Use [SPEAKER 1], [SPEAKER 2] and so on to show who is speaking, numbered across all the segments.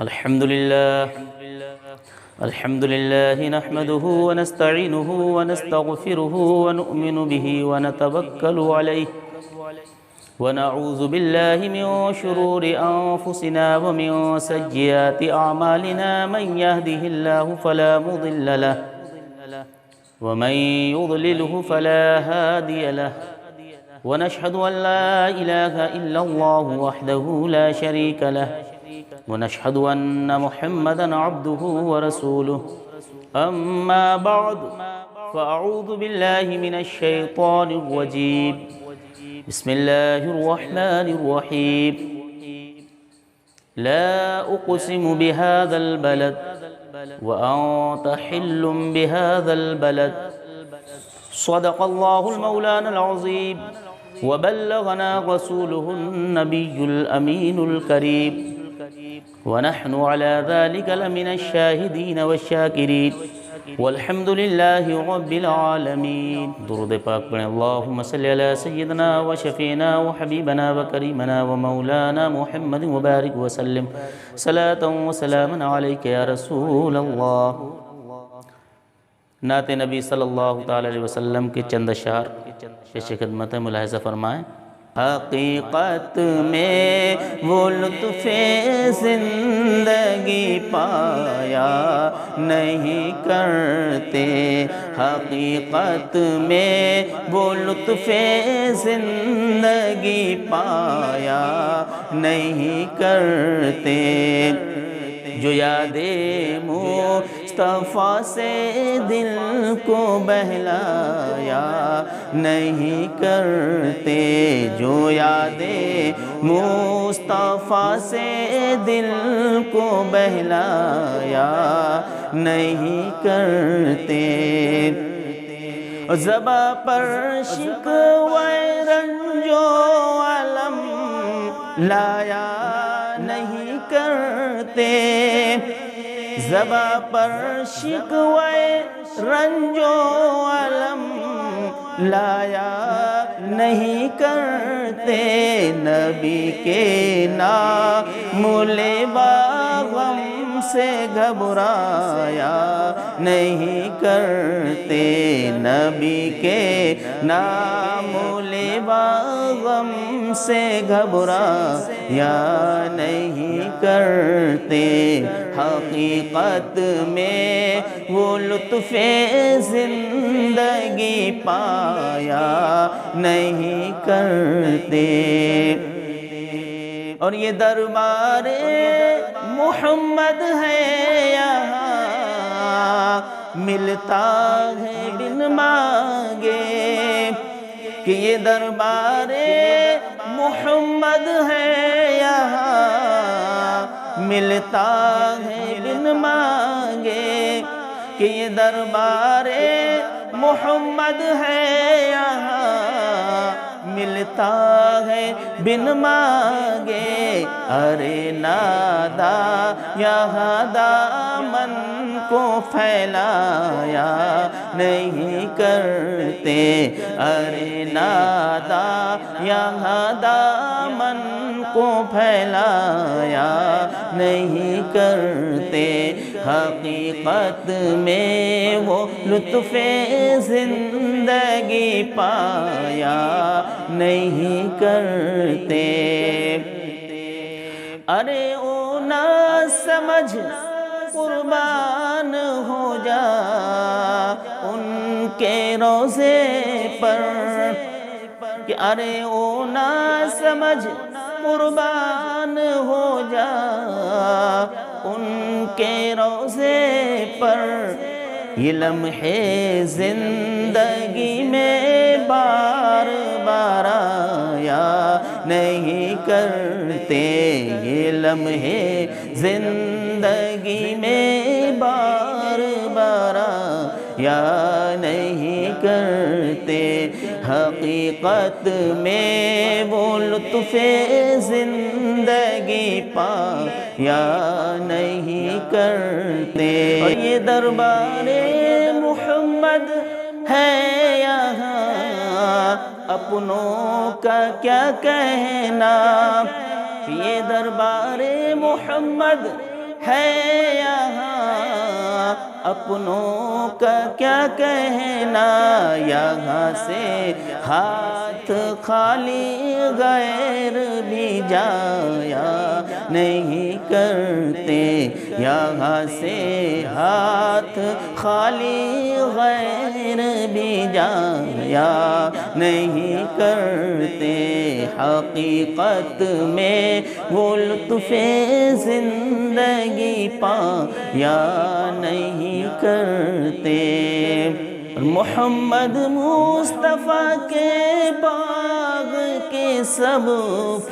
[SPEAKER 1] الحمد لله نحمده ونستعينه ونستغفره ونؤمن به ونتوكل عليه ونعوذ بالله من شرور أنفسنا ومن سيئات أعمالنا من يهده الله فلا مضل له ومن يضلله فلا هادي له ونشهد أن لا إله إلا الله وحده لا شريك له ونشهد أن محمدًا عبده ورسوله أما بعد فأعوذ بالله من الشيطان الرجيم بسم الله الرحمن الرحيم لا أقسم بهذا البلد وأنت حل بهذا البلد صدق الله المولانا العظيم وبلغنا رسوله النبي الأمين الكريم ونحن على ذلك لمن الشاهدين والشاكرين والحمد لله رب العالمين درود پاک پڑھیں اللهم صل على سيدنا وشفينا وحبيبنا وكريمنا ومولانا محمد مبارك وسلم صلاة وسلاما عليك يا رسول الله نعت نبی صلی اللہ علیہ وسلم کے چند اشعار پیش خدمت ہے، ملاحظہ فرمائیں۔ حقیقت میں وہ لطف زندگی پایا نہیں کرتے، حقیقت میں وہ لطف زندگی پایا نہیں کرتے، جو یادیں مصطفیٰ سے دل کو بہلایا نہیں کرتے، جو یادیں مصطفیٰ سے دل کو بہلایا نہیں کرتے، زباں پر شکوہ رنج و علم لایا نہیں کرتے، زباں پر شکوہ رنج و علم لایا نہیں کرتے، نبی کے نام لوا غم سے گھبرایا نہیں کرتے، نبی کے نام لوا غم سے گھبرایا نہیں کرتے، حقیقت میں وہ لطف زندگی پایا نہیں کرتے، اور یہ دربار محمد ہے یہاں ملتا ہے بن مانگے، کہ یہ دربار محمد ہے یہاں ملتا ہے بن مانگے، کہ یہ دربار محمد ہے یہاں ملتا ہے بن مانگے، ارے نادا یہاں دامن کو پھیلایا نہیں کرتے، ارے نادا یہاں دامن کو پھیلایا نہیں کرتے، حقیقت میں وہ لطف زندگی پایا نہیں کرتے، ارے او نہ سمجھ قربان ہو جا ان کے روضے پر، کہ ارے او نہ سمجھ قربان ہو جا ان کے روضے پر، یہ لمحے زندگی میں بار بار آیا نہیں کرتے، یہ لمحے زندگی میں بار بار آیا نہیں کرتے، حقیقت میں وہ لطف زندگی پایا نہیں کرتے، اور یہ دربار محمد ہے یہاں اپنوں کا کیا کہنا، یہ دربار محمد ہے یہاں، اپنوں کا کیا کہنا، یہاں سے ہاتھ خالی غیر بھی جایا نہیں کرتے، یہاں سے ہاتھ خالی غیر بھی جایا نہیں کرتے، حقیقت میں وہ لطف زندگی پایا نہیں کرتے۔ محمد مصطفیٰ کے باغ کے سب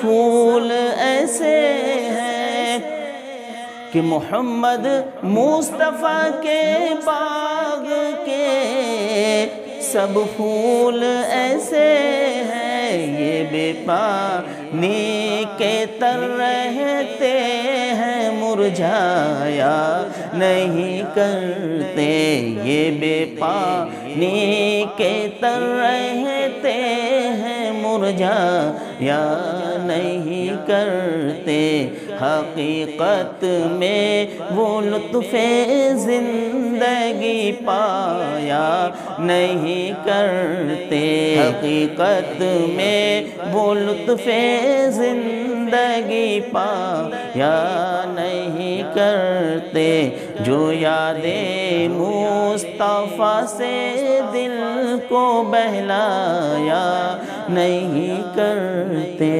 [SPEAKER 1] پھول ایسے ہیں کہ محمد مصطفیٰ کے باغ کے سب پھول ایسے ہیں، یہ بے پانی کے تر رہتے ہیں مرجھایا نہیں کرتے، یہ بے پانی کے تر رہتے ہیں مرجھایا نہیں کرتے، حقیقت میں وہ لطف زندگی پایا نہیں کرتے، حقیقت میں وہ لطف زندگی پایا نہیں کرتے، جو یاد مصطفیٰ سے دل کو بہلایا نہیں کرتے۔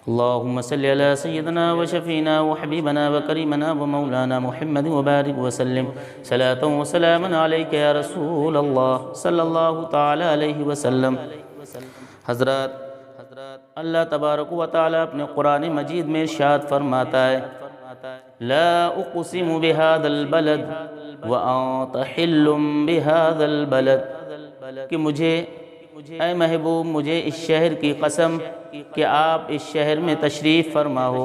[SPEAKER 1] اللہم صلی علی سیدنا و شفینا و حبیبنا و کریمنا و مولانا محمد وبارک وسلم، صلاۃ و سلاما علیک یا رسول اللہ صلی اللہ تعالی علیہ وسلم۔ حضرات، اللہ تبارک و تعالی اپنے قرآن مجید میں ارشاد فرماتا ہے، لا اقسم بهذا البلد وانت حل بهذا البلد، کہ مجھے اے محبوب مجھے اس شہر کی قسم کہ آپ اس شہر میں تشریف فرما ہو۔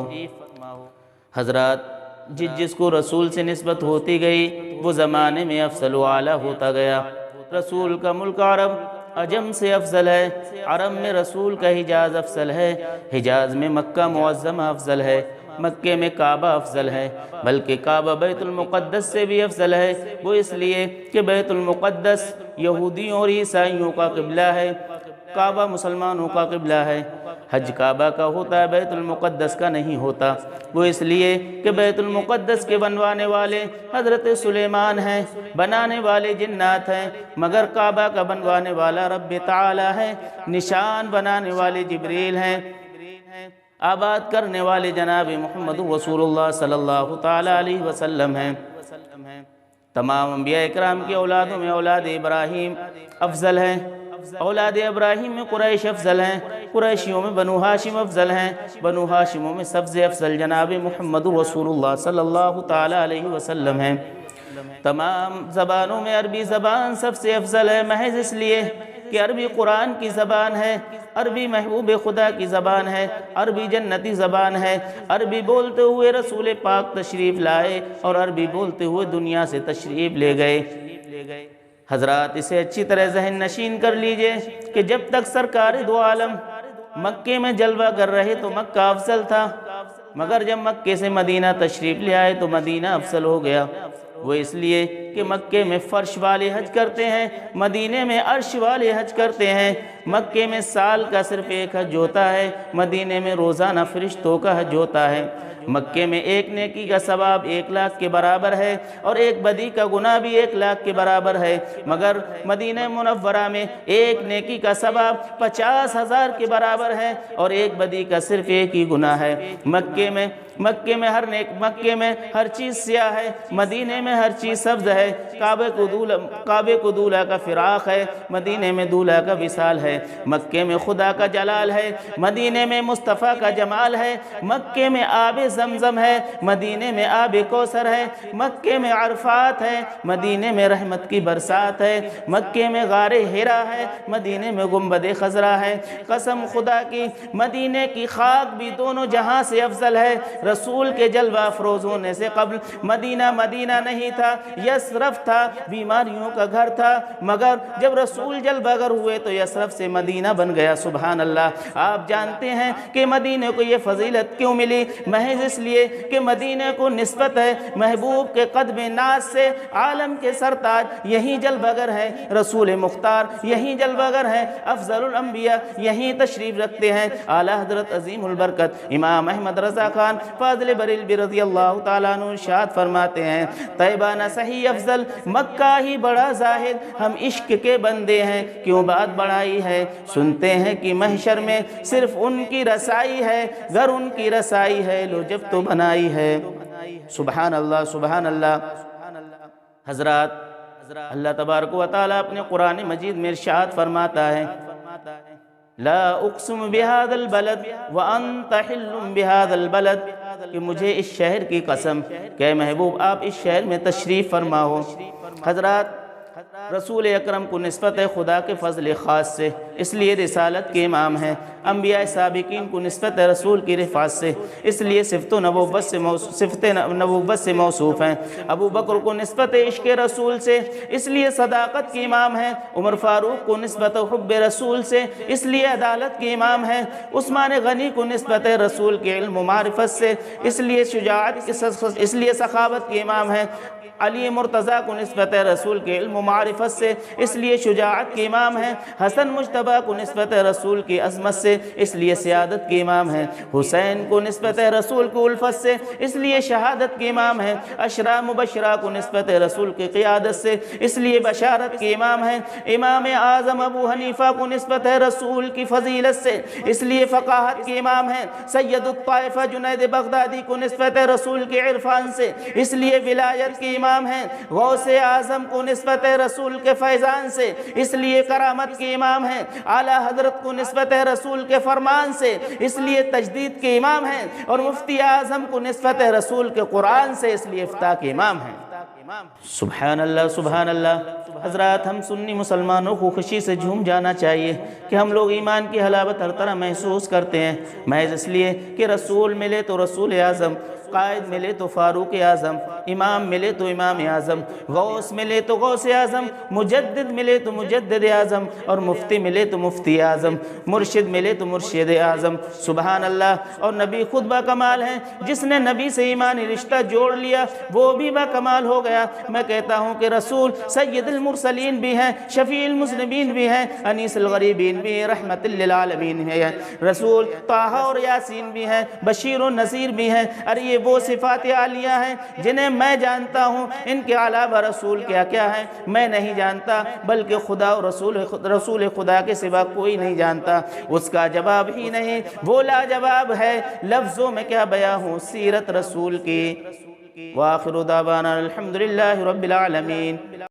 [SPEAKER 1] حضرات، جس کو رسول سے نسبت ہوتی گئی وہ زمانے میں افضل و اعلیٰ ہوتا گیا۔ رسول کا ملک عرب عجم سے افضل ہے، عرب میں رسول کا حجاز افضل ہے، حجاز میں مکہ معظمہ افضل ہے، مکے میں کعبہ افضل ہے، بلکہ کعبہ بیت المقدس سے بھی افضل ہے، وہ اس لیے کہ بیت المقدس یہودیوں اور عیسائیوں کا قبلہ ہے، کعبہ مسلمانوں کا قبلہ ہے۔ حج کعبہ کا ہوتا ہے، بیت المقدس کا نہیں ہوتا، وہ اس لیے کہ بیت المقدس کے بنوانے والے حضرت سلیمان ہیں، بنانے والے جنات ہیں، مگر کعبہ کا بنوانے والا رب تعالی ہے، نشان بنانے والے جبریل ہیں، آباد کرنے والے جناب محمد رسول اللہ صلی اللہ تعالی علیہ وسلم ہیں۔ تمام انبیاء اکرام کی اولادوں میں اولاد ابراہیم افضل ہیں، اولاد ابراہیم میں قریش افضل ہیں، قریشیوں میں بنو ہاشم افضل ہیں، بنو ہاشموں میں سب سے افضل جناب محمد رسول اللہ صلی اللہ تعالی علیہ وسلم ہیں۔ تمام زبانوں میں عربی زبان سب سے افضل ہے، محض اس لیے کہ عربی قرآن کی زبان ہے، عربی محبوب خدا کی زبان ہے، عربی جنتی زبان ہے، عربی بولتے ہوئے رسول پاک تشریف لائے اور عربی بولتے ہوئے دنیا سے تشریف لے گئے۔ حضرات، اسے اچھی طرح ذہن نشین کر لیجئے کہ جب تک سرکار دو عالم مکے میں جلوہ کر رہے تو مکہ افضل تھا، مگر جب مکے سے مدینہ تشریف لے آئے تو مدینہ افضل ہو گیا، وہ اس لیے کہ مکے میں فرش والے حج کرتے ہیں، مدینے میں عرش والے حج کرتے ہیں، مکے میں سال کا صرف ایک حج ہوتا ہے، مدینے میں روزانہ فرشتوں کا حج ہوتا ہے۔ مکے میں ایک نیکی کا ثواب 1,00,000 کے برابر ہے اور ایک بدی کا گناہ بھی 1,00,000 کے برابر ہے، مگر مدینہ منورہ میں ایک نیکی کا ثواب 50,000 کے برابر ہے اور ایک بدی کا صرف ایک ہی گناہ ہے۔ مکے میں ہر چیز سیاہ ہے، مدینے میں ہر چیز سبز ہے، کعبے کو دولہا کا فراق ہے، مدینے میں دولہا کا وصال ہے، مکے میں خدا کا جلال ہے، مدینے میں مصطفیٰ کا جمال ہے، مکے میں آب زمزم ہے، مدینے میں آب کوثر ہے، مکے میں عرفات ہے، مدینے میں رحمت کی برسات ہے، مکے میں غار حرا ہے، مدینے میں گنبد خضرا ہے۔ قسم خدا کی، مدینے کی خاک بھی دونوں جہاں سے افضل ہے۔ رسول کے جلوہ افروز ہونے سے قبل مدینہ نہیں تھا، یثرب تھا، بیماریوں کا گھر تھا، مگر جب رسول جلوہ گر ہوئے تو یثرب سے مدینہ بن گیا۔ سبحان اللہ۔ آپ جانتے ہیں کہ مدینے کو یہ فضیلت کیوں ملی؟ محض محض اس لیے کہ مدینہ کو نسبت ہے محبوب کے قدم ناز سے، عالم کے سرتاج یہیں جلوگر ہیں، رسول مختار یہیں جلوگر ہیں، افضل الانبیاء یہیں تشریف رکھتے ہیں۔ اعلیٰ حضرت عظیم البرکت امام احمد رضا خان فاضل بریلوی رضی اللہ تعالیٰ عنہ ارشاد فرماتے ہیں، طیبہ نہ صحیح افضل، مکہ ہی بڑا زاہد، ہم عشق کے بندے ہیں کیوں بات بڑائی ہے، سنتے ہیں کہ محشر میں صرف ان کی رسائی ہے، گر ان کی رسائی ہے لو جب تو بنائی ہے۔ سبحان اللہ سبحان اللہ۔ حضرات، اللہ تبارک و تعالیٰ اپنے قرآن مجید میں ارشاد فرماتا ہے، لا اقسم بہذا البلد وانت حل بہذا البلد، کہ مجھے اس شہر کی قسم کہ اے محبوب آپ اس شہر میں تشریف فرما ہو۔ حضرات، رسول اکرم کو نسبت ہے خدا کے فضل خاص سے، اس لیے رسالت کے امام ہیں۔ انبیاء سابقین کو نسبت ہے رسول کی رفعت سے، اس لیے صفت نبوت سے موصوف ہیں۔ ابو بکر کو نسبت عشق رسول سے، اس لیے صداقت کے امام ہیں۔ عمر فاروق کو نسبت حب رسول سے، اس لیے عدالت کے امام ہیں۔ عثمان غنی کو نسبت ہے رسول کے علم و معرفت سے، اس لیے سخاوت کے امام ہیں۔ علی مرتضیٰ کو نسبت ہے رسول کے علم و معرفت سے، اس لیے شجاعت کے امام ہیں۔ حسن مجتبیٰ کو نسبت ہے رسول کی عظمت سے، اس لیے سیادت کے امام ہیں۔ حسین کو نسبت ہے رسول کی الفت سے، اس لیے شہادت کے امام ہیں۔ عشرہ مبشرہ کو نسبت ہے رسول کی قیادت سے، اس لیے بشارت کے امام ہیں۔ امام اعظم ابو حنیفہ کو نسبت ہے رسول کی فضیلت سے، اس لیے فقاہت کے امام ہیں۔ سید الطائفہ جنید بغدادی کو نسبت ہے رسول کے عرفان سے، اس لیے ولایت کے امام ہیں۔ غوث اعظم کو نسبت ہے رسول کے فیضان سے، اس لیے کرامت کے امام ہیں۔ اعلیٰ حضرت کو نسبت ہے رسول کے فرمان سے، اس لیے تجدید کے امام ہیں۔ اور مفتی اعظم کو نسبت ہے رسول کے قرآن سے، اس لیے افتاء کے امام ہیں۔ سبحان اللہ سبحان اللہ۔ حضرات، ہم سنی مسلمانوں کو خوشی سے جھوم جانا چاہیے کہ ہم لوگ ایمان کی حلاوت ہر طرح محسوس کرتے ہیں، محض اس لیے کہ رسول ملے تو رسول اعظم، قائد ملے تو فاروق اعظم، امام ملے تو امام اعظم، غوث ملے تو غوث اعظم، مجدد ملے تو مجدد اعظم، اور مفتی ملے تو مفتی اعظم، مرشد ملے تو مرشد اعظم۔ سبحان اللہ۔ اور نبی خود با کمال ہیں، جس نے نبی سے ایمانی رشتہ جوڑ لیا وہ بھی با کمال ہو گیا۔ میں کہتا ہوں کہ رسول سید المرسلین بھی ہیں، شفیع المذنبین بھی ہیں، انیس الغریبین بھی ہیں، رحمت للعالمین ہیں۔ رسول طٰہٰ اور یاسین بھی ہیں، بشیر و نذیر بھی ہیں۔ اور یہ وہ صفات عالیہ ہیں جنہیں میں جانتا ہوں، ان کے علاوہ رسول کیا کیا ہے میں نہیں جانتا، بلکہ خدا اور رسول خدا کے سوا کوئی نہیں جانتا۔ اس کا جواب ہی نہیں، وہ لاجواب ہے، لفظوں میں کیا بیاں ہوں سیرت رسول کی۔ وآخر دعوانا الحمدللہ رب العالمین۔